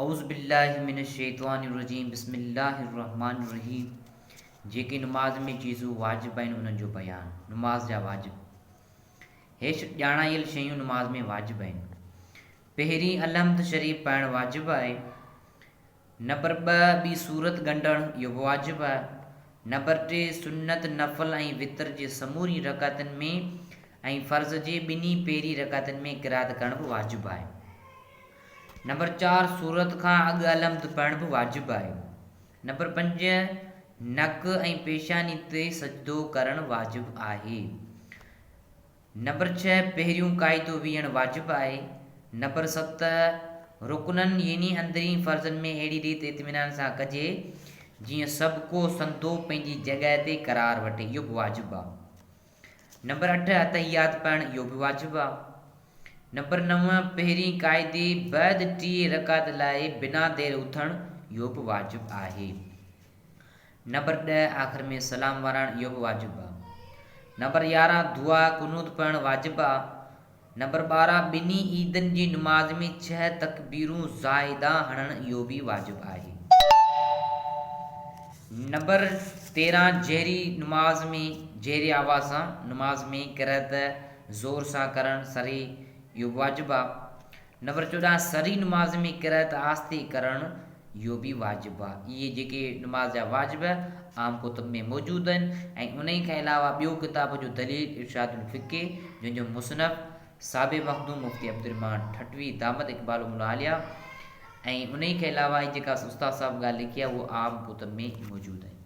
औज़ुबिल्लाहिमिनश्शैतानिर्रजीम बिस्मिल्लाहिर्रहमानिर्रहीम। जेके नमाज़ में चीज़ूं वाजिब आहिनि उन्हनि जो बयान। नमाज़ जा वाजिब हेठि ॼाणायल शयूं नमाज़ में वाजिब आहिनि। पहिरीं अलहम्द शरीफ़ पाइणु वाजिब आहे। नंबर 2 ॿी सूरत ॻंढणु इहो बि वाजिब आहे। नंबर 3 सुन्नत नफ़ल ऐं वितर जे समूरी रकातनि में ऐं फ़र्ज़ जे ॿिन्ही पहिरीं रकातनि में क़िरात करणु बि वाजिब आहे। नंबर 4 सूरत खां अॻु अलहम्द पढ़णु बि वाजिब आहे। नंबर 5 नक ऐं पेशानी ते सजदो करणु वाजिब आहे। नंबर 6 पहिरियों क़ाइदो विहणु वाजिब आहे। नंबर 7 रुकननि यानी अंदरी फ़र्ज़नि में अहिड़ी रीति इत्मीनान सां कजे जीअं सभु को संदो पंहिंजी जॻह ते करार वठे, इहो बि वाजिब आहे। नंबर 8 अतहियात पढ़णु, इहो बि वाजिब आहे। नंबर 9 पहिरीं क़ाइदे बैदि 3 रकात लाइ बिना देर उथणु, इहो बि वाजिब आहे। नंबर 10 आख़िर में सलाम वारणु, इहो बि वाजिब आहे। नंबर 11 दुआ कुनूत पढ़णु वाजिब आहे। नंबर 12 ॿिन्ही ईदनि जी नमाज़ में 6 तकबीरूं ज़ाइदा हणणु, इहो बि वाजिब आहे। नंबर 13 जहरी नमाज़ में जहरी आवाज़ सां नमाज़ में क़िरात ज़ोर सां करणु सरी, इहो बि वाजिब आहे। नंबर 14 सरी नमाज़ में क़िरात आस्ते करणु, इहो बि वाजिब आहे। इहे जेके नमाज़ जा वाजिब आम कुतुब में मौजूदु आहिनि ऐं उन खां अलावा ॿियो किताब जो दलील इरशादुल फ़िक़्ह जंहिंजो मुसनफ़ साबिक़ मखदूम मुफ़्ती अब्दुर्रहमान ठटवी दामद इक़बालुहुल आलिया ऐं उन खां अलावा जेका उस्ताद साहब ॻाल्हि लिखी आहे उहो आम कुतुब में मौजूदु आहे।